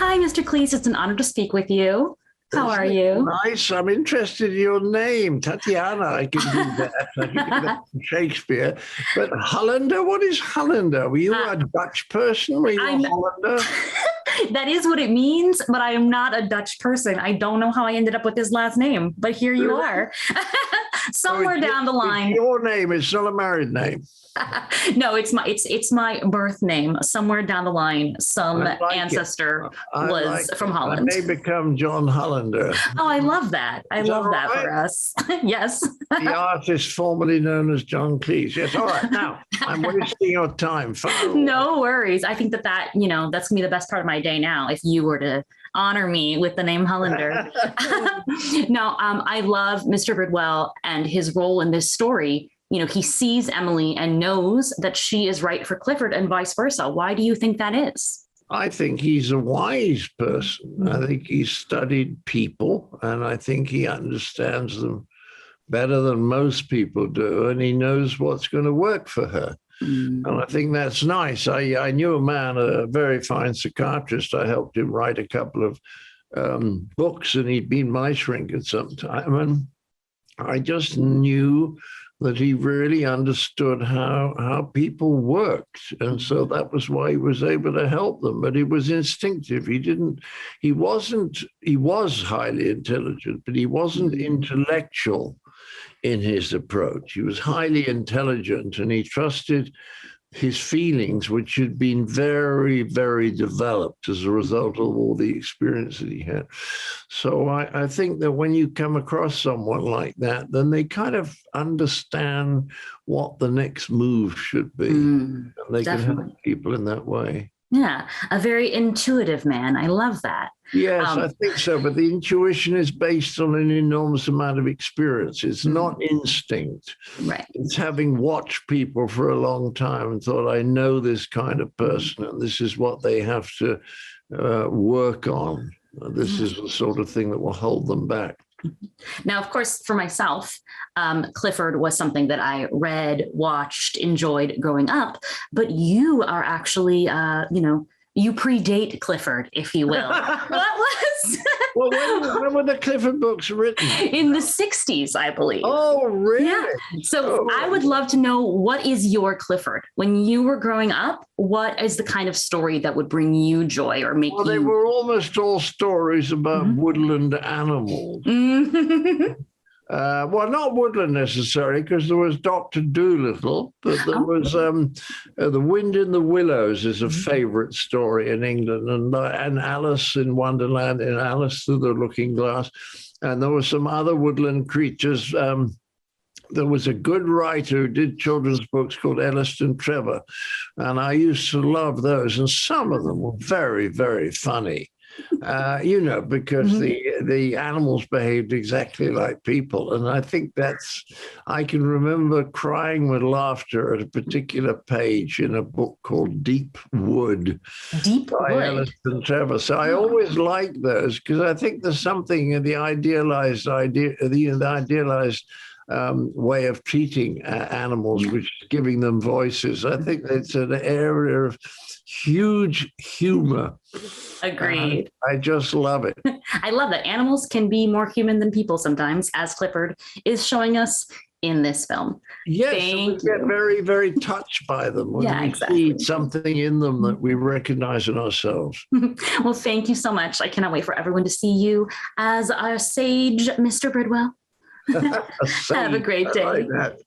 Hi, Mr. Cleese. It's an honor to speak with you. How are you? Nice. I'm interested in your name, Tatiana. I can do that. I can do that from Shakespeare. But Hollander, what is Hollander? Were you a Dutch person? Were you a Hollander? That is what it means, but I am not a Dutch person. I don't know how I ended up with this last name, but here you are. Somewhere down the line. Your name is not a married name. No, it's my birth name. Somewhere down the line, some ancestor was from Holland. I may become John Hollander. Oh, I love that. I love that for us. Yes. The artist formerly known as John Cleese. Yes. All right. Now, I'm wasting your time. No worries. I think that's going to be the best part of my day now, if you were to honor me with the name Hollander. No, I love Mr. Bridwell and his role in this story. He sees Emily and knows that she is right for Clifford and vice versa. Why do you think that is? I think he's a wise person. I think he's studied people, and I think he understands them better than most people do, and he knows what's going to work for her. And I think that's nice. I knew a man, a very fine psychiatrist. I helped him write a couple of books, and he'd been my shrink at some time. And I just knew that he really understood how people worked. And so that was why he was able to help them. But it was instinctive. He was highly intelligent, but he wasn't intellectual in his approach. He was highly intelligent, and he trusted his feelings, which had been very, very developed as a result of all the experience that he had. So I think that when you come across someone like that, then they kind of understand what the next move should be. And they can help people in that way. Yeah, a very intuitive man. I love that. Yes, I think so. But the intuition is based on an enormous amount of experience. It's not instinct. Right. It's having watched people for a long time and thought, I know this kind of person, and this is what they have to work on. This is the sort of thing that will hold them back. Now, of course, for myself, Clifford was something that I read, watched, enjoyed growing up. But you are actually, you predate Clifford, if you will. What was? Well, when were the Clifford books written? In the 60s, I believe. Oh, really? Yeah. So I would love to know, what is your Clifford? When you were growing up, what is the kind of story that would bring you joy or make you... Well, they were almost all stories about woodland animals. Well, not woodland necessarily, because there was Dr. Dolittle, but there was The Wind in the Willows is a favorite story in England, and Alice in Wonderland, and Alice Through the Looking Glass. And there were some other woodland creatures. There was a good writer who did children's books called Elliston Trevor, and I used to love those, and some of them were very, very funny. Because the animals behaved exactly like people. And I think I can remember crying with laughter at a particular page in a book called Deep Wood. By Elliston Trevor. So I always like those, because I think there's something in the idealized way of treating animals, which is giving them voices. I think it's an area of huge humor. Agreed. I just love it. I love that animals can be more human than people sometimes, as Clifford is showing us in this film. Yes, we get very, very touched by them when we see something in them that we recognize in ourselves. Well, thank you so much. I cannot wait for everyone to see you as our sage, Mr. Bridwell. Have a great day. I like that.